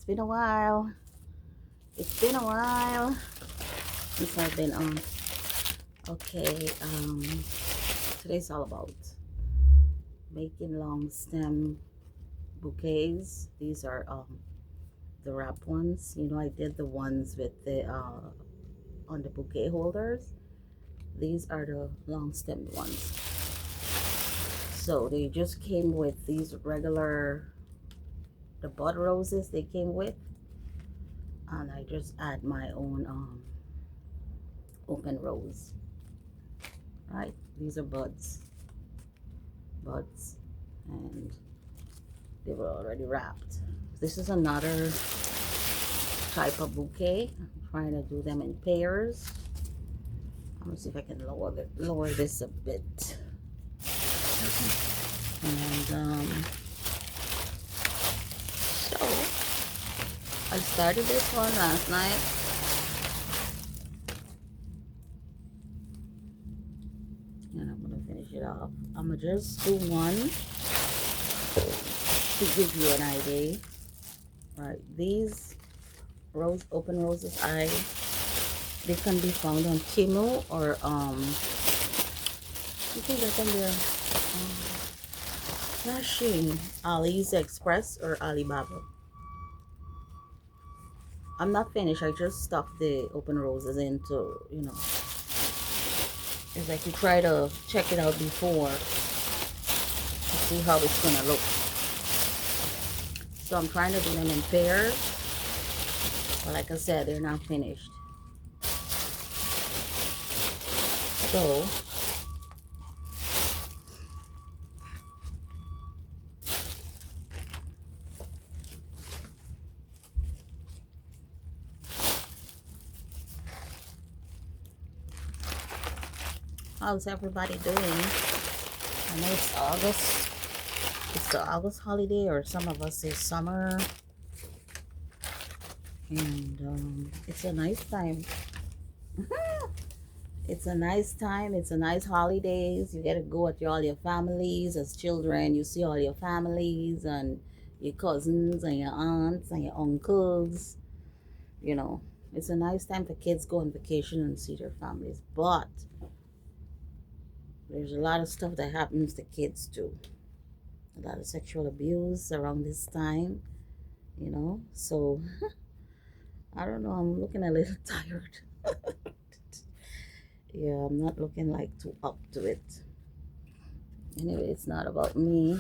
It's been a while. It's been a while since I've been on. Okay, today's all about making long stem bouquets. These are the wrap ones. You know, I did the ones with the on the bouquet holders. These are the long stemmed ones. So they just came with these regular, the bud roses they came with, and I just add my own open rose. Right, these are buds, and they were already wrapped. This is another type of bouquet. I'm trying to do them in pairs. I'm gonna see if I can lower this a bit. And so I started this one last night. And I'm gonna finish it off. I'm gonna just do one to give you an idea. Right, these open roses, they can be found on Temu, or you can get them there. Flashing AliExpress or Alibaba. I'm not finished. I just stuck the open roses into, you know, it's like you try to check it out before to see how it's gonna look. So I'm trying to do them in pairs, but like I said, they're not finished. So how's everybody doing? I know it's August. It's the August holiday, or some of us say summer. And it's a nice time. It's a nice time. It's a nice holidays. You get to go with all your families. As children, you see all your families and your cousins and your aunts and your uncles. You know, it's a nice time for kids go on vacation and see their families. But there's a lot of stuff that happens to kids too. A lot of sexual abuse around this time, you know. So I don't know, I'm looking a little tired. Yeah, I'm not looking like too up to it. Anyway, it's not about me.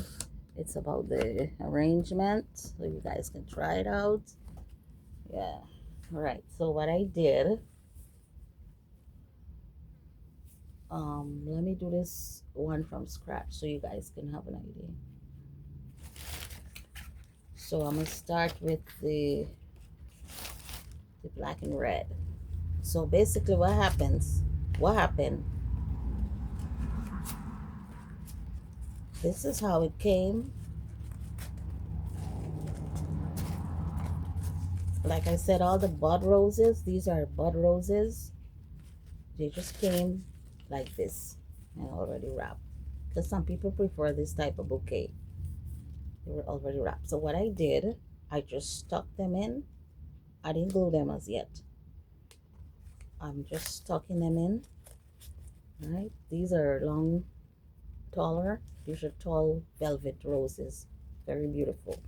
It's about the arrangement, so you guys can try it out. Yeah. All right. So what I did, let me do this one from scratch so you guys can have an idea. So I'm gonna start with the black and red. So basically, what happened? This is how it came. Like I said, all the bud roses, these are bud roses. They just came like this and already wrapped. Because some people prefer this type of bouquet. They were already wrapped. So what I did, I just stuck them in. I didn't glue them as yet. I'm just stucking them in. Right? These are long, taller. These are tall velvet roses. Very beautiful.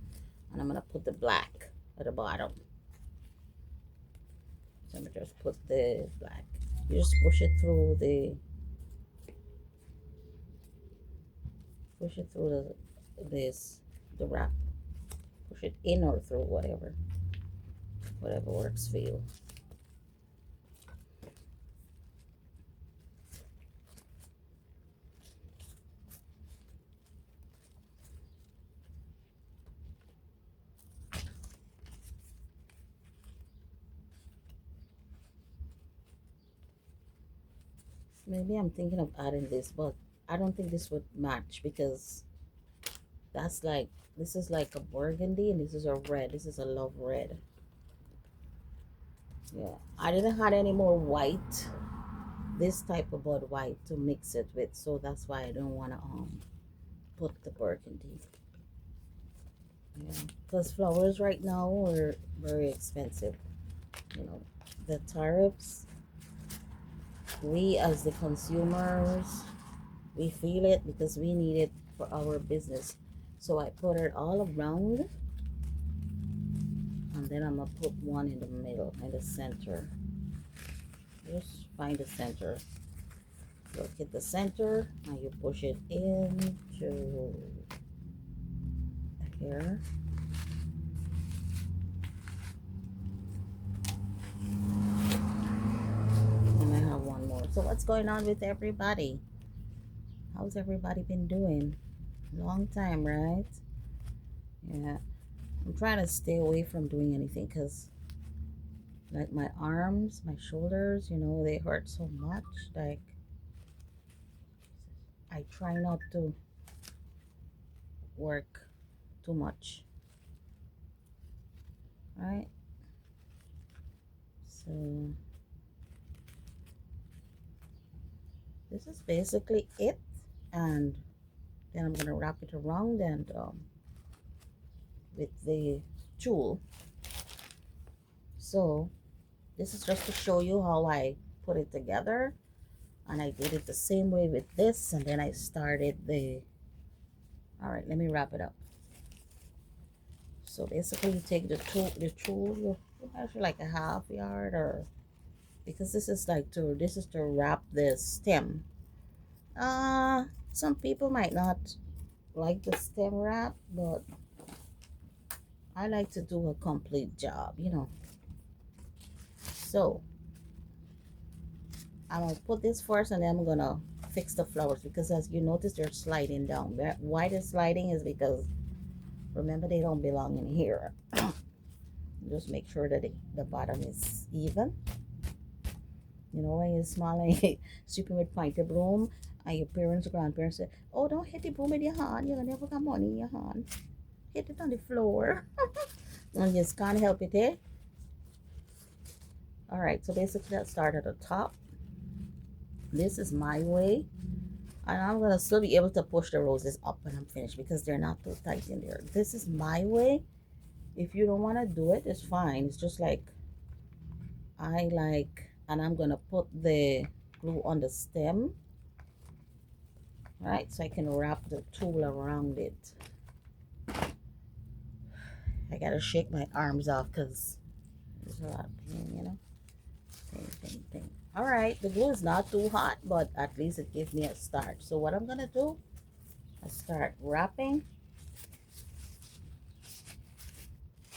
And I'm going to put the black at the bottom. So I'm going to just put the black. You just push it through the the wrap. Push it in or through, whatever works for you. Maybe I'm thinking of adding this, but I don't think this would match, because this is like a burgundy and this is a red. This is a love red. Yeah, I didn't have any more white, this type of bud white to mix it with, so that's why I don't want to put the burgundy. Yeah, because flowers right now are very expensive. You know, the tariffs, we as the consumers, we feel it because we need it for our business. So I put it all around, and then I'm gonna put one in the middle, in the center. Just find the center. Look at the center, and you push it into here. And I have one more. So what's going on with everybody? How's everybody been doing? Long time, right? Yeah. I'm trying to stay away from doing anything because like my arms, my shoulders, they hurt so much. Like I try not to work too much, right? So this is basically it. And then I'm gonna wrap it around and with the tool. So this is just to show you how I put it together. And I did it the same way with this, and then I started all right, let me wrap it up. So basically you take the tool, you measure like a half yard, or because this is to wrap the stem. Some people might not like the stem wrap, but I like to do a complete job. So I'm gonna put this first, and then I'm gonna fix the flowers, because as you notice they're sliding down. Why they're sliding is because, remember, they don't belong in here. Just make sure that the bottom is even. When you're small and you sweeping with pointed broom, and your parents or grandparents say, "Oh, don't hit the broom with your hand. You're gonna never got money in your hand. Hit it on the floor." And you just can't help it, eh? All right, so basically let's start at the top. This is my way. And I'm gonna still be able to push the roses up when I'm finished because they're not too tight in there. This is my way. If you don't want to do it, it's fine. It's just like I like, and I'm gonna put the glue on the stem, right? So I can wrap the tool around it. I gotta shake my arms off because there's a lot of pain. Pain. All right, the glue is not too hot, but at least it gives me a start. So what I'm gonna do, I start wrapping.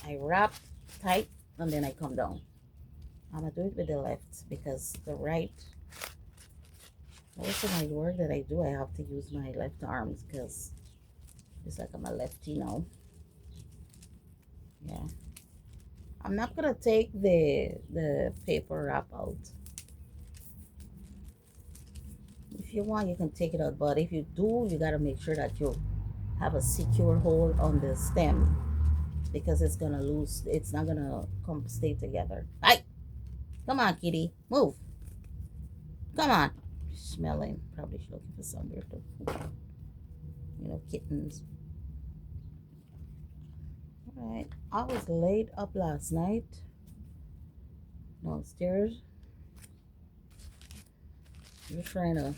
I wrap tight, and then I come down. I'm gonna do it with the left because the right, most of my work that I do, I have to use my left arms because it's like I'm a lefty now. Yeah. I'm not gonna take the paper wrap out. If you want, you can take it out, but if you do, you gotta make sure that you have a secure hold on the stem, because it's gonna lose. It's not gonna stay together. Hey, come on, kitty, move. Come on. Smelling. Probably looking for somewhere to, kittens. All right. I was laid up last night downstairs. Just trying to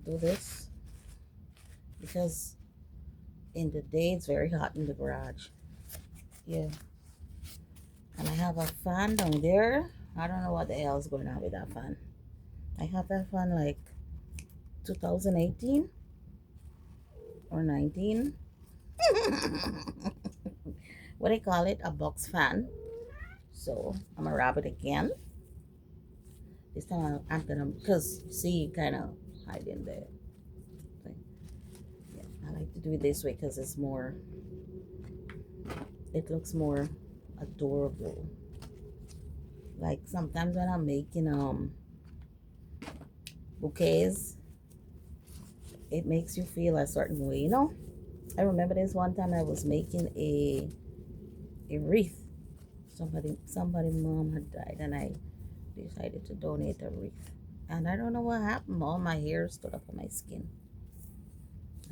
do this because in the day it's very hot in the garage. Yeah. And I have a fan down there. I don't know what the hell is going on with that fan. I have that fan like 2018 or 19. What do they call it? A box fan. So I'm gonna wrap it again. This time I'm gonna, because see, kind of hide in there. Yeah, I like to do it this way because it looks more adorable. Like sometimes when I'm making bouquets, it makes you feel a certain way. I remember this one time I was making a wreath. Somebody mom had died, and I decided to donate a wreath. And I don't know what happened. All my hair stood up on my skin.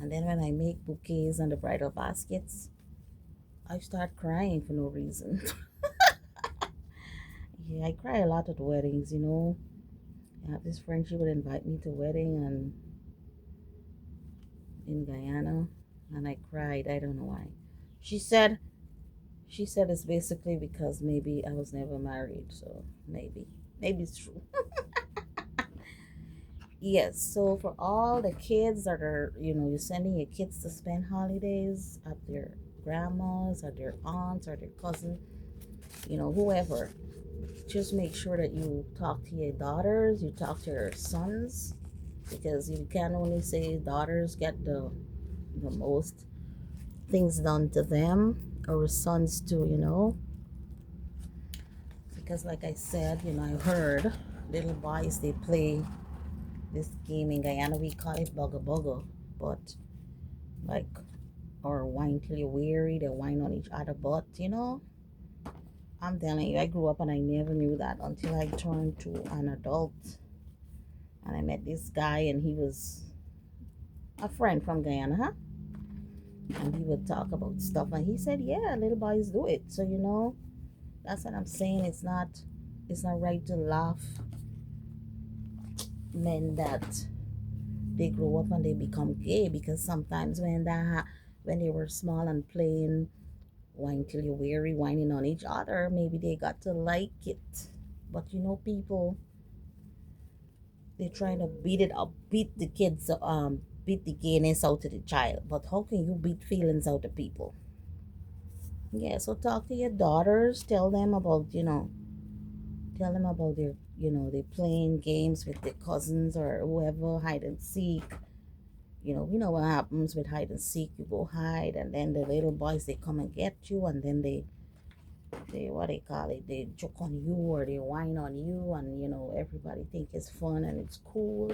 And then when I make bouquets and the bridal baskets, I start crying for no reason. Yeah, I cry a lot at weddings, you know. I have this friend, she would invite me to wedding and in Guyana, and I cried. I don't know why. She said she said it's basically because maybe I was never married, so maybe it's true. Yes, so for all the kids that are, you're sending your kids to spend holidays at their grandmas or their aunts or their cousin, whoever, just make sure that you talk to your daughters, you talk to your sons, because you can only say daughters get the most things done to them, or sons too, because like I said, I heard little boys, they play this game in Guyana, we call it bugga bugga, but like, or wine till you're weary, they wine on each other, but I'm telling you, I grew up and I never knew that until I turned to an adult, and I met this guy, and he was a friend from Guyana, huh? And he would talk about stuff, and he said, yeah, little boys do it. So that's what I'm saying. It's not right to laugh men that they grow up and they become gay, because sometimes when they were small and playing wine till you're weary, whining on each other, maybe they got to like it. But people, they trying to beat it up, beat the kids, beat the gayness out of the child. But how can you beat feelings out of people? Yeah, so talk to your daughters, tell them about their, they playing games with their cousins or whoever, hide and seek. We know what happens with hide and seek. You go hide, and then the little boys, they come and get you, and then they what they call it, they joke on you or they whine on you, and everybody think it's fun and it's cool.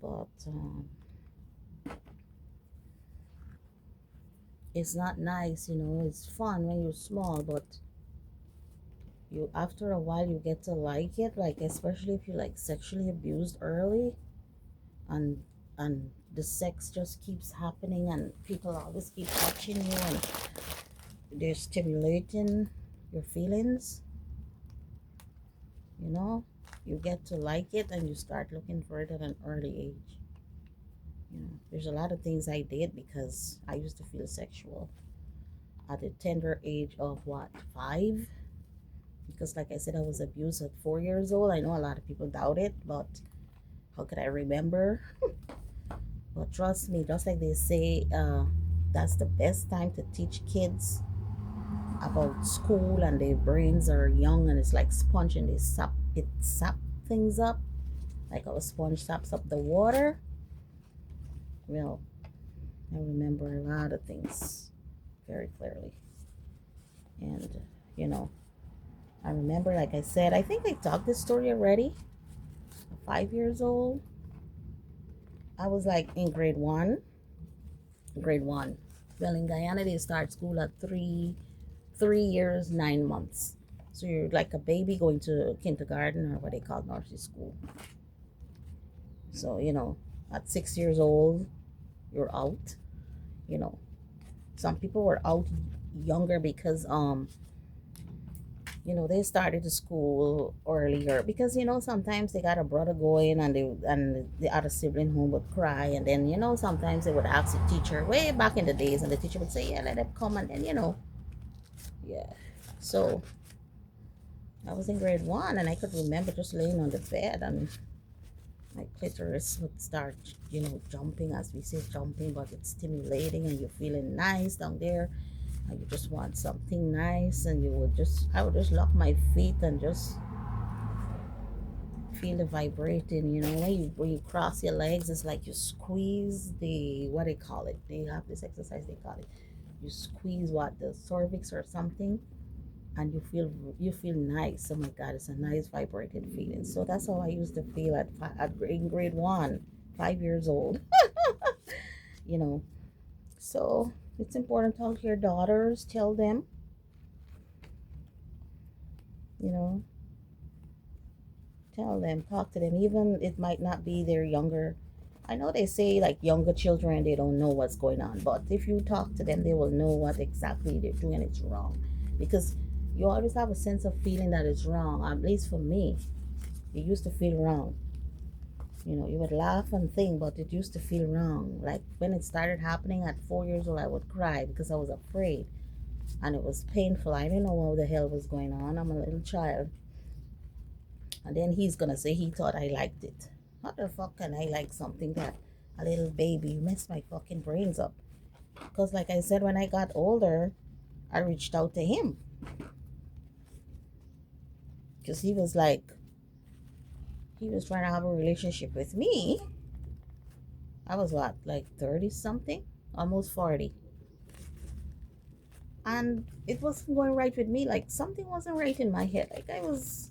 But it's not nice. It's fun when you're small, but you, after a while, you get to like it, like especially if you like sexually abused early, and the sex just keeps happening, and people always keep touching you, and they're stimulating your feelings, you know you get to like it, and you start looking for it at an early age. There's a lot of things I did because I used to feel sexual at the tender age of what, 5, because like I said, I was abused at 4 years old. I know a lot of people doubt it, but how could I remember? But trust me, just like they say, that's the best time to teach kids about school, and their brains are young, and it's like sponge, and it sap things up like how a sponge saps up the water. Well, I remember a lot of things very clearly, and you know I remember, like I said, I think I talked this story already. 5 years old, I was like in grade one. Well, in Guyana, they start school at 3 years 9 months. So you're like a baby going to kindergarten, or what they call nursery school. So at 6 years old, you're out. You know, some people were out younger because they started the school earlier, because sometimes they got a brother going, and the other sibling home would cry, and then sometimes they would ask the teacher way back in the days, and the teacher would say, yeah, let them come, and then yeah. So I was in grade 1, and I could remember just laying on the bed, and my clitoris would start jumping, as we say jumping, but it's stimulating, and you're feeling nice down there, and you just want something nice, and I would just lock my feet and just feel the vibrating. When you cross your legs, it's like you squeeze the, what they call it, they have this exercise, they call it, you squeeze what, the cervix or something, and you feel nice. Oh my god, it's a nice vibrating feeling. So that's how I used to feel in grade 1, 5 years old. you know so it's important to talk to your daughters, tell them, you know talk to them, even it might not be their younger I know they say like younger children, they don't know what's going on, but if you talk to them, they will know what exactly they're doing is wrong. Because you always have a sense of feeling that it's wrong. At least for me, it used to feel wrong. You know, you would laugh and think, but it used to feel wrong. Like when it started happening at 4 years old, I would cry because I was afraid and it was painful. I didn't know what the hell was going on. I'm a little child. And then he's gonna say he thought I liked it. What the fuck can I like something that a little baby? You messed my fucking brains up. Because, like I said, when I got older, I reached out to him because he was trying to have a relationship with me. I was what, like 30 something, almost 40. And it wasn't going right with me. Like something wasn't right in my head. Like I was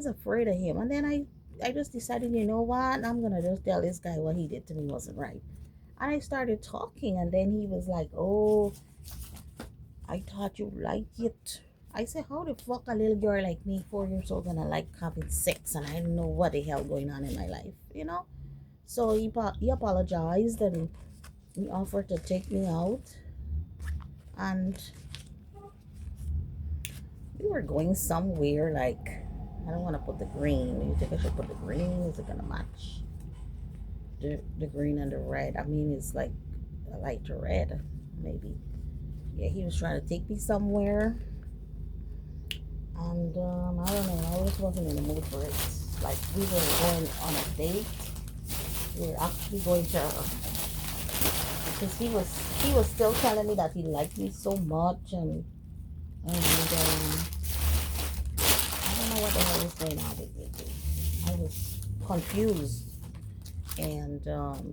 afraid of him. And then I just decided, you know what? I'm gonna just tell this guy what he did to me wasn't right. And I started talking, and then he was like, "Oh, I thought you liked it." I said, "How the fuck a little girl like me, 4 years old, gonna like having sex, and I don't know what the hell going on in my life, you know?" So he apologized and he offered to take me out, and we were going somewhere. Like, I don't want to put the green. You think I should put the green? Is it gonna match the green and the red? I mean, it's like a light red, maybe. Yeah, he was trying to take me somewhere, and I don't know, I just wasn't in the mood for it. Like we were going on a date. We were actually going to, because he was still telling me that he liked me so much, and I don't know what the hell was going on with me. I was confused, and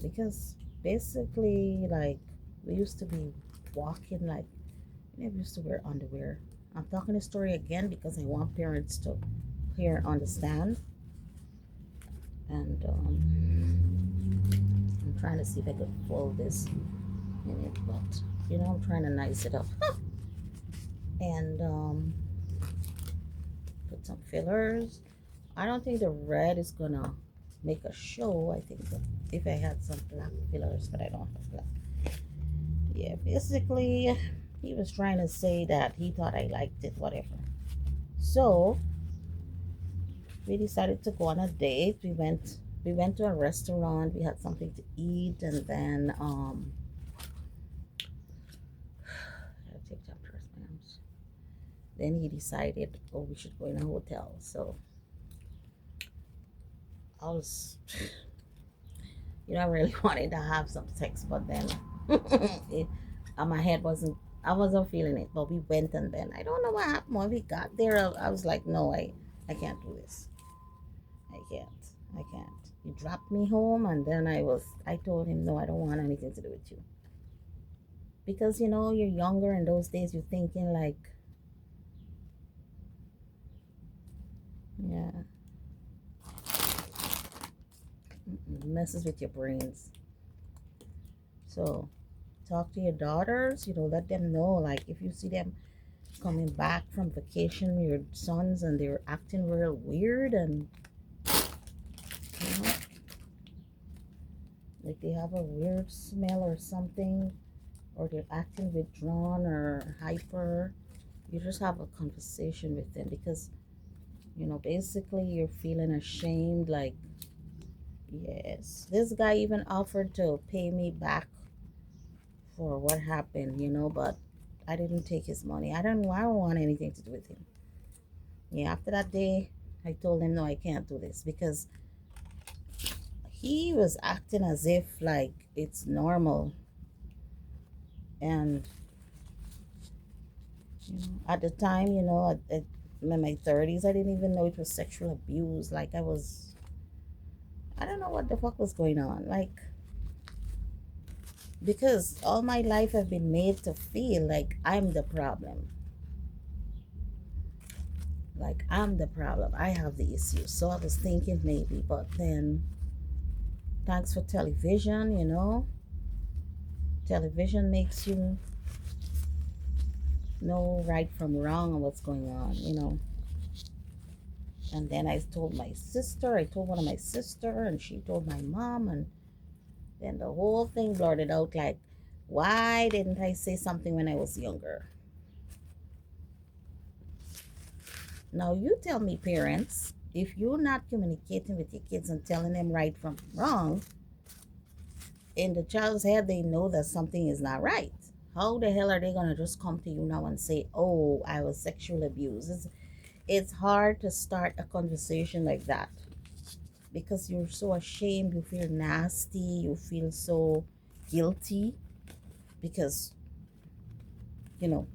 because basically, like, we used to be walking like we never used to wear underwear. I'm talking the story again because I want parents to hear and understand. And I'm trying to see if I could fold this in it, but you know, I'm trying to nice it up. And put some fillers. I don't think the red is gonna make a show. I think that if I had some black fillers, but I don't have black. Yeah, basically, he was trying to say that he thought I liked it, whatever. So we decided to go on a date. We went to a restaurant. We had something to eat, and then I gotta take temperature, man. Then he decided, oh, we should go in a hotel. So I was, I really wanted to have some sex, but then it, my head wasn't. I wasn't feeling it. But we went, and then I don't know what happened when we got there. I was like, no, I can't do this. I can't. I can't. He dropped me home, and then I told him, no, I don't want anything to do with you. Because, you're younger in those days, you're thinking like, yeah, it messes with your brains. So talk to your daughters, let them know, like, if you see them coming back from vacation, your sons, and they're acting real weird, and, you know, like they have a weird smell or something, or they're acting withdrawn or hyper, you just have a conversation with them, because basically you're feeling ashamed. Like, yes, this guy even offered to pay me back for what happened, but I didn't take his money. I don't want anything to do with him. Yeah, after that day, I told him, no, I can't do this, because he was acting as if like it's normal. And at the time, in my 30s, I didn't even know it was sexual abuse. Like, I don't know what the fuck was going on. Like, because all my life I've been made to feel like I'm the problem. Like, I'm the problem. I have the issue. So I was thinking maybe, but then thanks for television, television makes you know right from wrong and what's going on. And then I told my sister, I told one of my sister, and she told my mom, and then the whole thing blurted out like, why didn't I say something when I was younger? Now you tell me, parents, if you're not communicating with your kids and telling them right from wrong, in the child's head, they know that something is not right. How the hell are they gonna just come to you now and say, "Oh, I was sexually abused"? It's hard to start a conversation like that because you're so ashamed, you feel nasty, you feel so guilty because, you know,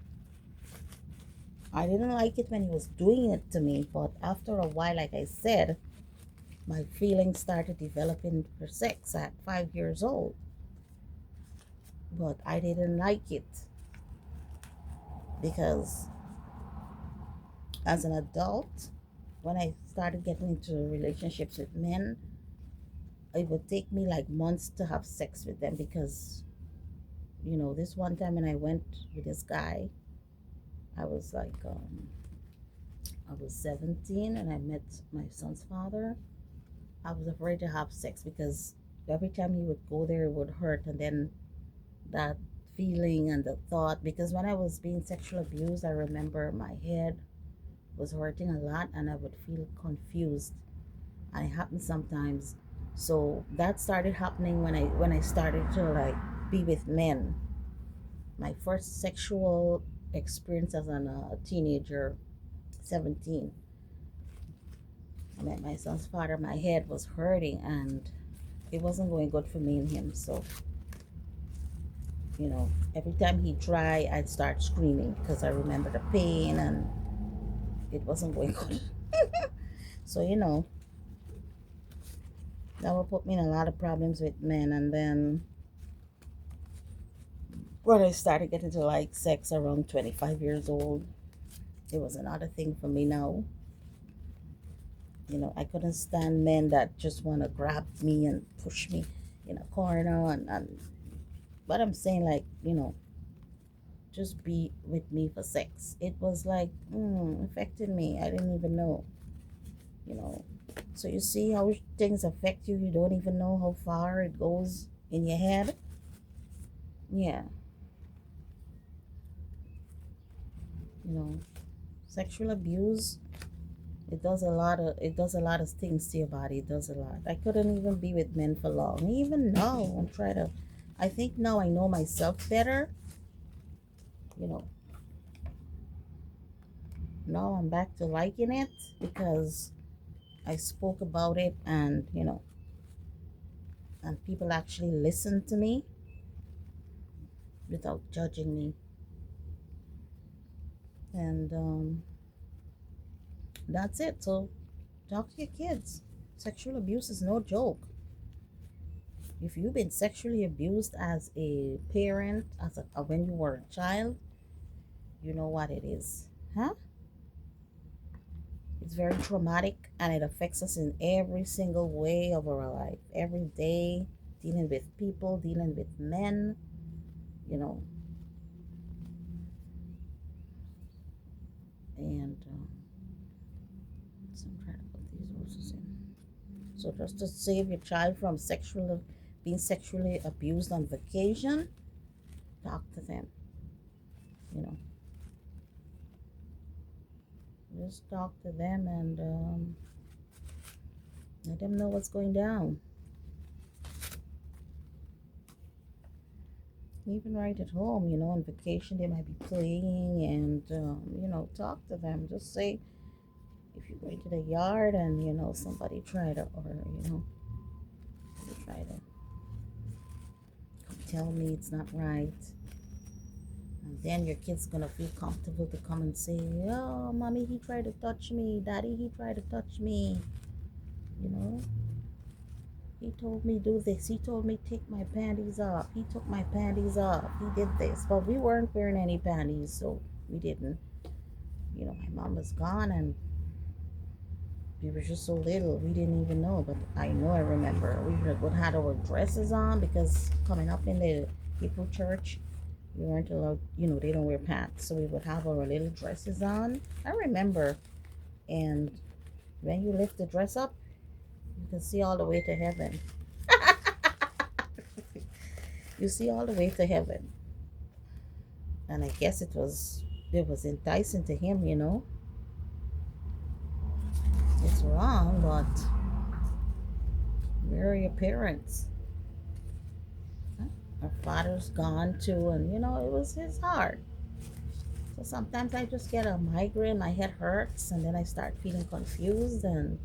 I didn't like it when he was doing it to me, but after a while, like I said, my feelings started developing for sex at 5 years old. But I didn't like it because as an adult, when I started getting into relationships with men, it would take me like months to have sex with them because, this one time when I went with this guy, I was like, I was 17 and I met my son's father. I was afraid to have sex because every time he would go there, it would hurt. And then that feeling and the thought, because when I was being sexually abused, I remember my head was hurting a lot and I would feel confused. And it happened sometimes. So that started happening when I started to like be with men. My first sexual experience as a teenager, 17. I met my son's father. My head was hurting and it wasn't going good for me and him. So, every time he tried, I'd start screaming because I remember the pain and it wasn't going good. So, that would put me in a lot of problems with men. And then when I started getting to like sex around 25 years old, it was another thing for me now. I couldn't stand men that just want to grab me and push me in a corner. And but I'm saying, like, just be with me for sex. It was like, affected me. I didn't even know, you know. So you see how things affect you. You don't even know how far it goes in your head. Yeah, you know, sexual abuse. It does a lot of things to your body. It does a lot. I couldn't even be with men for long. Even now, I'm trying to. I think now I know myself better. You know, now I'm back to liking it because I spoke about it, and people actually listened to me without judging me. And that's it. So talk to your kids. Sexual abuse is no joke. If you've been sexually abused as a parent, when you were a child, you know what it is, huh? It's very traumatic and it affects us in every single way of our life. Every day, dealing with people, dealing with men, you know, and so I'm trying to put these roses in. So just to save your child from being sexually abused on vacation, talk to them. You know, just talk to them and let them know what's going down. Even right at home, on vacation, they might be playing and, talk to them. Just say, if you go into the yard and, somebody try to, or, they try to come tell me it's not right. And then your kid's gonna feel comfortable to come and say, "Oh, mommy, he tried to touch me. Daddy, he tried to touch me." You know, he told me do this. He told me take my panties off. He took my panties off. He did this. But we weren't wearing any panties, so we didn't. My mom was gone and we were just so little. We didn't even know. But I know I remember. We would have our dresses on because coming up in the Hebrew church, we weren't allowed, they don't wear pants. So we would have our little dresses on. I remember. And when you lift the dress up, you can see all the way to heaven. You see all the way to heaven. And I guess it was enticing to him, you know. It's wrong, but where are your parents? Our father's gone too, and you know, it was his heart. So sometimes I just get a migraine, my head hurts, and then I start feeling confused, and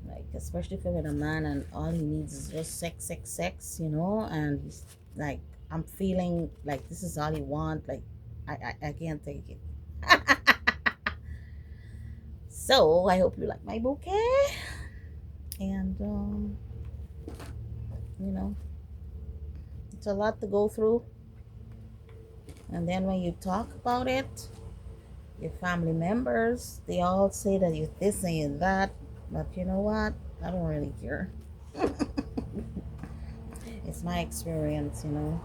like, especially if I'm with a man and all he needs is just sex, sex, sex, you know, and he's like, I'm feeling like this is all he wants, like, I can't take it. So I hope you like my bouquet, and you know, it's a lot to go through, and then when you talk about it, your family members, they all say that you're this and you're that, but you know what, I don't really care. It's my experience, you know.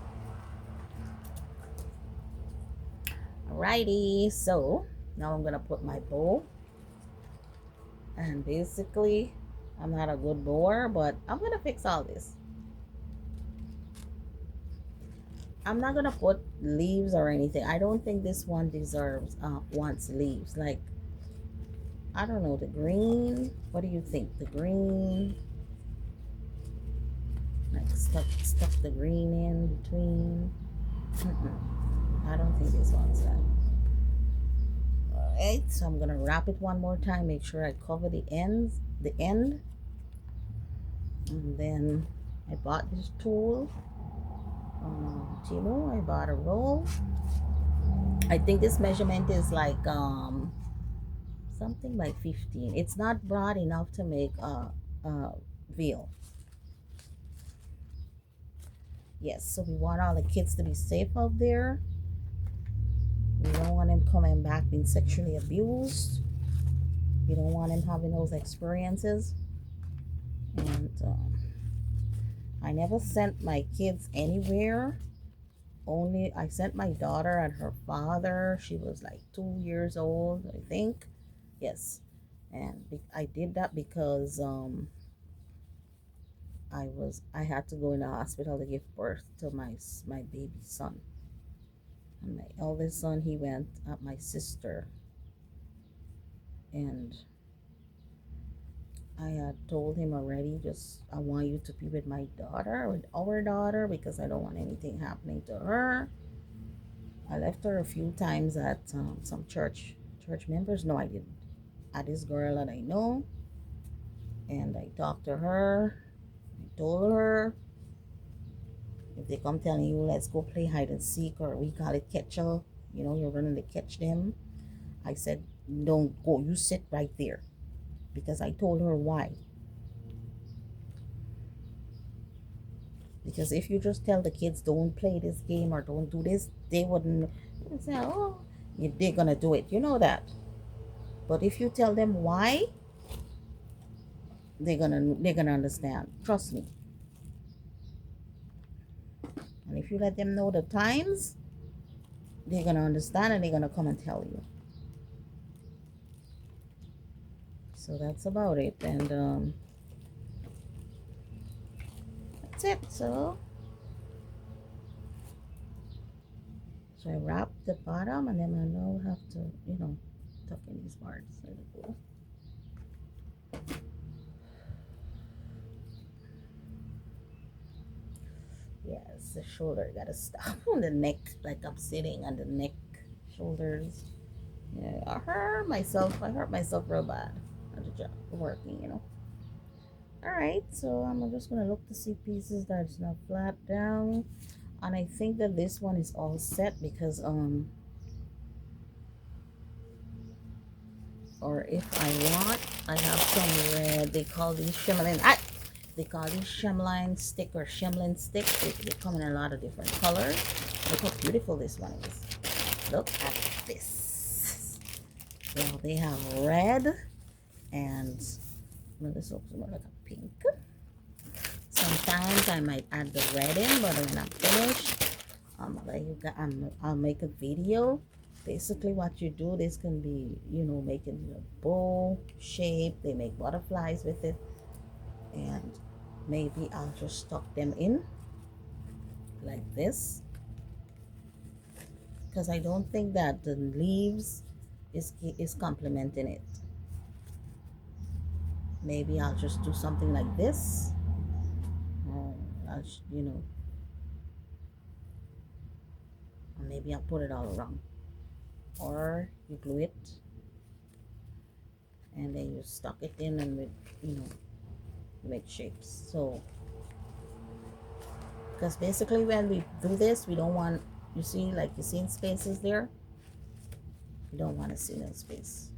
Alrighty, so now I'm gonna put my bow, and basically I'm not a good bower, but I'm gonna fix all this. I'm not gonna put leaves or anything. I don't think this one deserves wants leaves. Like, I don't know, the green. What do you think? The green, like stuck the green in between. I don't think this one's that. Alright, so I'm gonna wrap it one more time. Make sure I cover the end, and then I bought this tool. Timo, I bought a roll. I think this measurement is like something like 15. It's not broad enough to make a veil. Yes, so we want all the kids to be safe out there. We don't want them coming back being sexually abused. We don't want them having those experiences. And I never sent my kids anywhere. Only I sent my daughter and her father. She was like 2 years old, I think. Yes, and I did that because I had to go in the hospital to give birth to my baby son. And my eldest son, he went at my sister, and I had told him already, just I want you to be with my daughter, with our daughter, because I don't want anything happening to her. I left her a few times at some church members. No, I didn't. At this girl that I know, and I talked to her. I told her, if they come telling you, let's go play hide and seek, or we call it catcher, you know, you're running to catch them. I said, don't go. You sit right there, because I told her why. Because if you just tell the kids don't play this game or don't do this, they wouldn't say, oh, they're gonna do it. You know that. But if you tell them why, they're gonna understand. Trust me. And if you let them know the times, they're gonna understand, and they're gonna come and tell you. So that's about it. And that's it. So I wrap the bottom, and then I now have to, you know, tuck in these parts. There we go. Yes, the shoulder gotta stop on the neck, like I'm sitting on the neck, shoulders. Yeah, I hurt myself real bad at the job, working, you know. Alright, so I'm just gonna look to see pieces that's not flat down. And I think that this one is all set because or if I want, I have some red. They call these shimmerin. They call these shemline stick or shemlin stick. They come in a lot of different colors. Look how beautiful this one is. Look at this. Well, they have red, and well, this looks more like a pink. Sometimes I might add the red in, but when I'm finished, I'll make a video Basically what you do, this can be, you know, making a bow shape. They make butterflies with it, and maybe I'll just tuck them in like this, because I don't think that the leaves is complementing it. Maybe I'll just do something like this. You know, or maybe I'll put it all around, or you glue it and then you stuck it in, and with, you know, you make shapes. So because basically when we do this, we don't want, you see, like you see in spaces there, you don't want to see no space.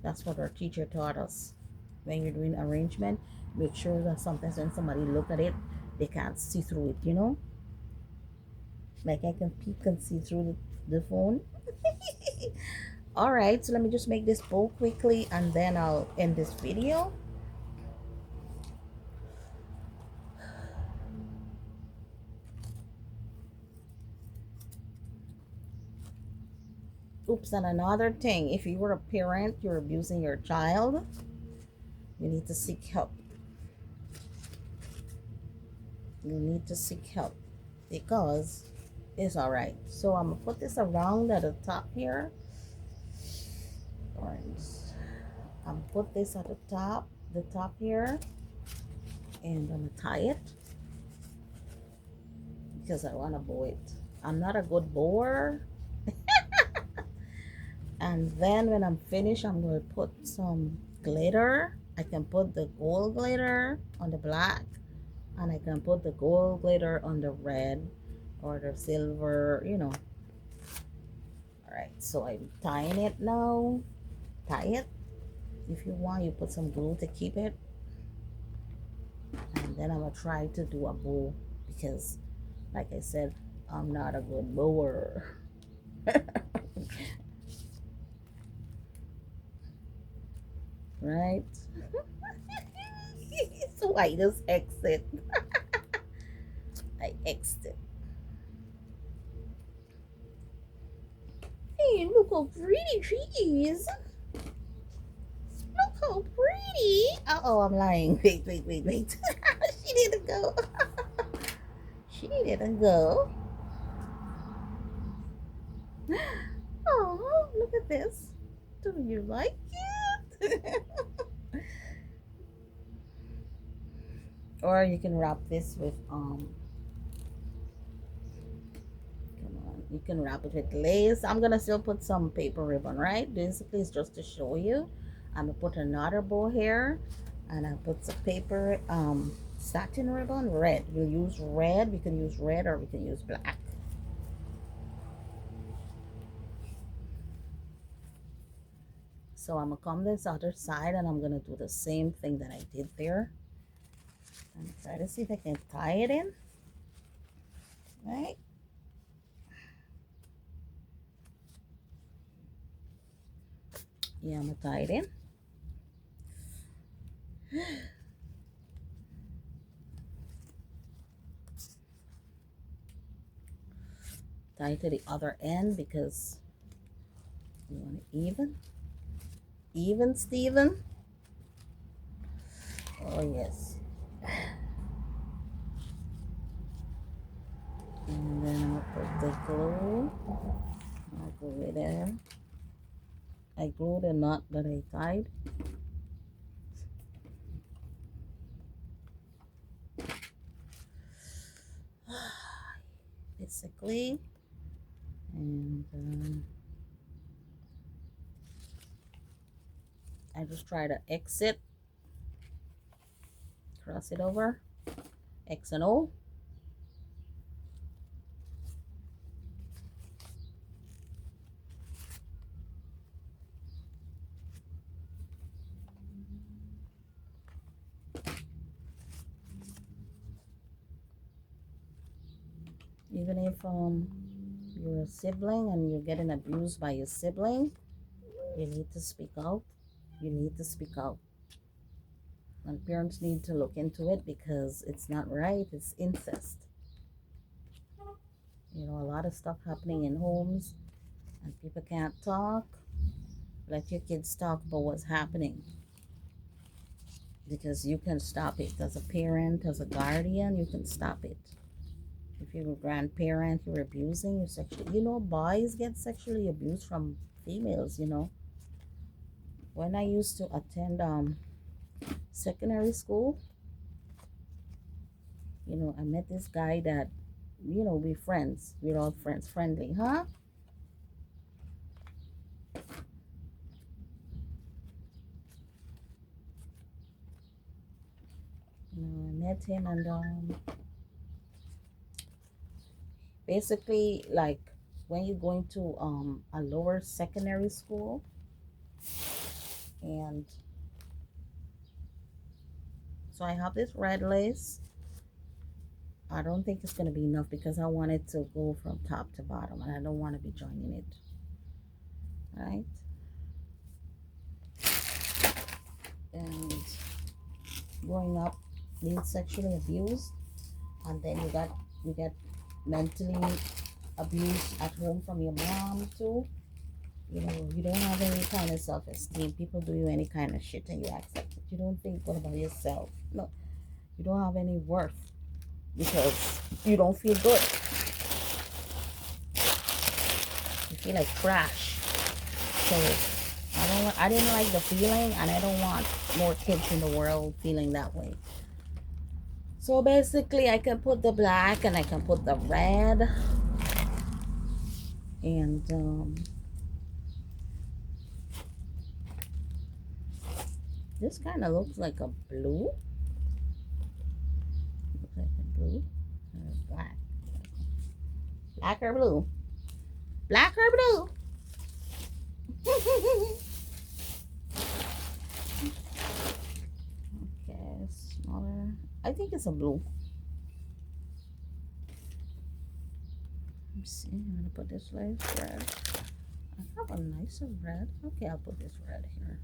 That's what our teacher taught us. When you're doing arrangement, make sure that sometimes when somebody look at it, they can't see through it, you know, like I can peek and see through the phone. All right, so let me just make this bow quickly and then I'll end this video. Oops, and another thing, if you were a parent, you're abusing your child, you need to seek help. You need to seek help, because it's all right. So I'm gonna put this around at the top here. And I'm gonna put this at the top here, and I'm gonna tie it because I want to bow it. I'm not a good bower. And then when I'm finished, I'm going to put some glitter. I can put the gold glitter on the black, and I can put the gold glitter on the red or the silver, you know. All right, so I'm tying it now. Tie it. If you want, you put some glue to keep it. And then I'm going to try to do a bow, because like I said, I'm not a good bower. Right? So I just exit. I exit. Hey, look how pretty she is. Look how pretty. Uh-oh, I'm lying. Wait. She didn't go. She didn't go. Oh, look at this. Do you like it? Or you can wrap this with come on, you can wrap it with lace. I'm gonna still put some paper ribbon, right? Basically it's just to show you. I'm gonna put another bow here, and I put some paper satin ribbon, red. We'll use red. We can use red or we can use black. So I'm gonna come this other side, and I'm gonna do the same thing that I did there, and try to see if I can tie it in, right? Yeah, I'm gonna tie it in. Tie to the other end, because you want it even, Steven. Oh yes. And then I'll put the glue. I'll glue it in. I glued the knot that I tied. Basically, and I just try to exit, cross it over, X and O. Even if you're a sibling and you're getting abused by your sibling, you need to speak out. You need to speak out. And parents need to look into it, because it's not right. It's incest. You know, a lot of stuff happening in homes, and people can't talk, let your kids talk about what's happening, because you can stop it as a parent, as a guardian. You can stop it. If you're a grandparent, you're abusing, you sexually, boys get sexually abused from females. When I used to attend secondary school, I met this guy that, we friends. We're all friends, friendly, huh? I met him, and basically, like, when you're going to a lower secondary school, and so I have this red lace. I don't think it's going to be enough because I want it to go from top to bottom, and I don't want to be joining it, right? And growing up, being sexually abused, and then you get mentally abused at home from your mom too. You don't have any kind of self-esteem. People do you any kind of shit and you accept it. You don't think what about yourself. No, you don't have any worth because you don't feel good. You feel like trash. So I didn't like the feeling, and I don't want more kids in the world feeling that way. So basically, I can put the black and I can put the red, and this kind of looks like a blue. Looks like a blue. Black. Black or blue? Black or blue? Okay, smaller. I think it's a blue. Let's see. I'm gonna put this lace red. I have a nicer red. Okay, I'll put this red here.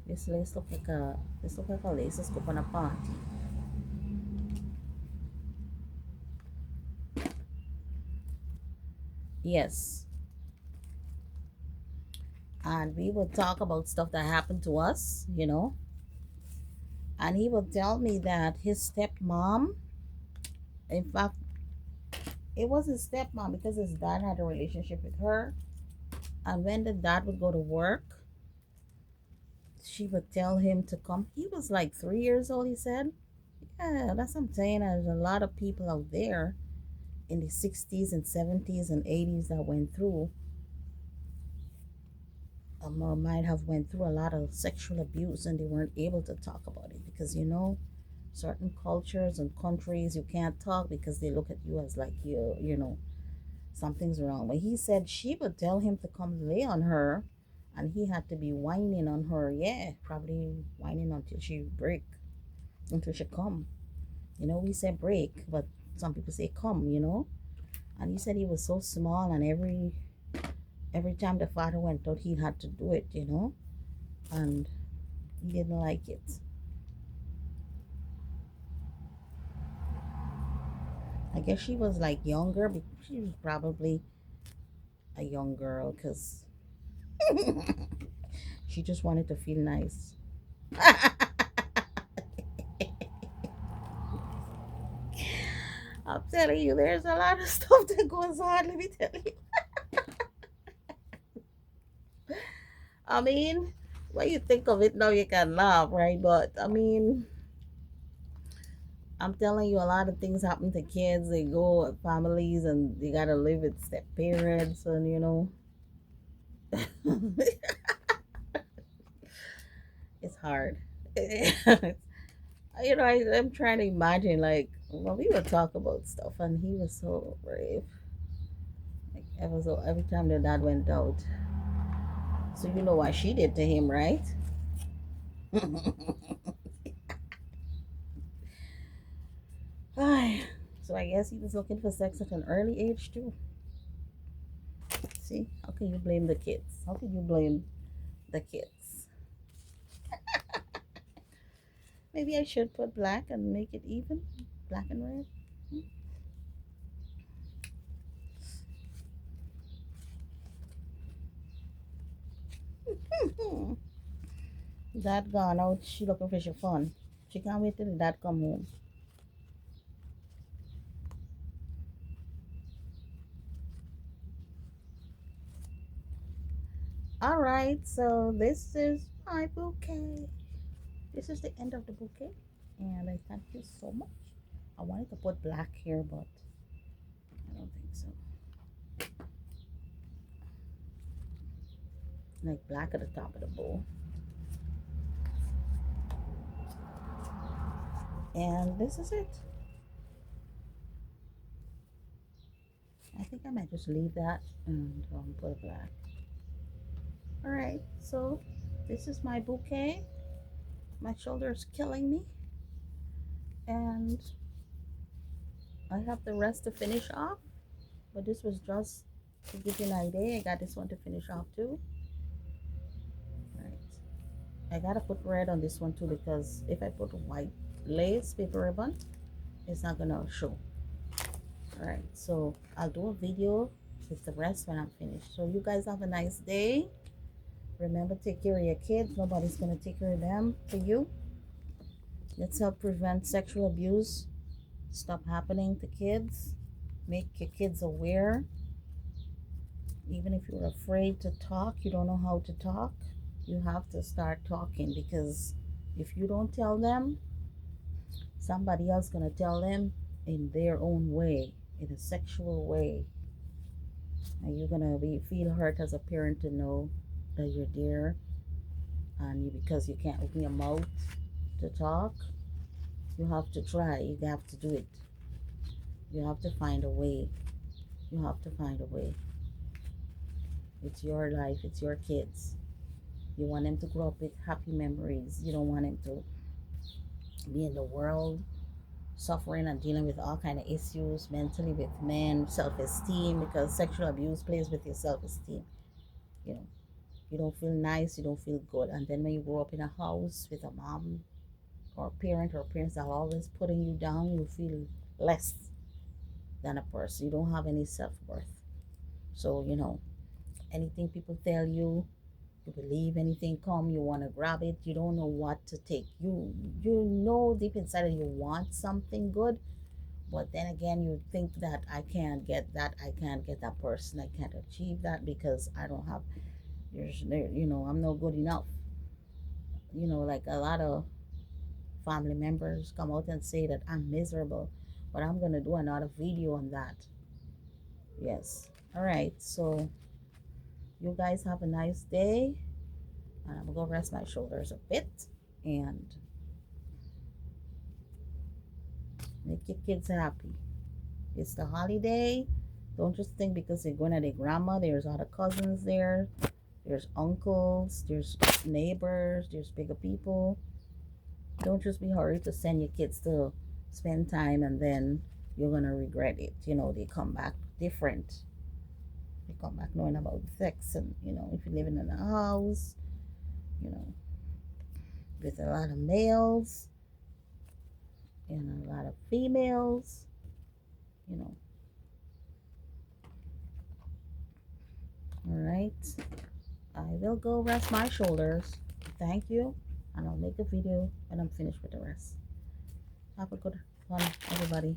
This lace look like a lace that's going on a party. Yes. And we would talk about stuff that happened to us, and he would tell me that his stepmom, in fact, it was his stepmom because his dad had a relationship with her, and when the dad would go to work, she would tell him to come. He was like 3 years old, he said. Yeah, that's what I'm saying. There's a lot of people out there in the 60s and 70s and 80s that went through, or might have went through a lot of sexual abuse, and they weren't able to talk about it because certain cultures and countries, you can't talk because they look at you as like something's wrong. But he said she would tell him to come lay on her, and he had to be whining on her. Yeah, probably whining until she break, until she come. We say break, but some people say come. And he said he was so small, and every time the father went out, he had to do it. And he didn't like it. I guess she was like younger, but she was probably a young girl because she just wanted to feel nice. I'm telling you, there's a lot of stuff that goes on. Let me tell you. I mean, when you think of it now, you can laugh, right? But I mean, I'm telling you, a lot of things happen to kids. They go with families, and they gotta live with step parents, and it's hard. I'm trying to imagine, like, when we would talk about stuff, and he was so brave. Like, every time the dad went out. So you know what she did to him, right? Ay, so I guess he was looking for sex at an early age too. See, how can you blame the kids? How can you blame the kids? Maybe I should put black and make it even. black and red. Dad gone out. She looking for some fun. She can't wait till dad come home. All right, so this is my bouquet. This is the end of the bouquet, and I thank you so much. I wanted to put black here, but I don't think so. Like black at the top of the bowl. And this is it. I think I might just leave that and put it black. All right, so this is my bouquet. My shoulder is killing me, and I have the rest to finish off, but this was just to give you an idea. I got this one to finish off too. All right, I gotta put red on this one too, because if I put white lace paper ribbon, it's not gonna show. All right, so I'll do a video with the rest when I'm finished. So you guys have a nice day. Remember, take care of your kids. Nobody's gonna take care of them for you. Let's help prevent sexual abuse stop happening to kids. Make your kids aware. Even if you're afraid to talk, you don't know how to talk, you have to start talking, because if you don't tell them, somebody else gonna tell them in their own way, in a sexual way, and you're gonna feel hurt as a parent to know that you're there, and because you can't open your mouth to talk, you have to try. You have to do it. You have to find a way. You have to find a way. It's your life. It's your kids. You want them to grow up with happy memories. You don't want them to be in the world suffering and dealing with all kind of issues mentally with men, self-esteem, because sexual abuse plays with your self-esteem. You know, you don't feel nice, you don't feel good, and then when you grow up in a house with a mom or parent or parents that are always putting you down, you feel less than a person. You don't have any self-worth. So anything people tell you, you believe anything come, you want to grab it, you don't know what to take. You know deep inside that you want something good, but then again you think that I can't get that, I can't get that person, I can't achieve that because I don't have, I'm no good enough. Like a lot of family members come out and say that I'm miserable, but I'm gonna do another video on that. Yes. All right, so you guys have a nice day, and I'm gonna go rest my shoulders a bit and make your kids happy. It's the holiday. Don't just think because they're going to their grandma, there's other cousins there, there's uncles, there's neighbors, there's bigger people. Don't just be hurried to send your kids to spend time and then you're going to regret it. They come back different. They come back knowing about sex, and if you're living in a house, with a lot of males and a lot of females, all right, I will go rest my shoulders. Thank you, and I'll make a video when I'm finished with the rest. Have a good one, everybody.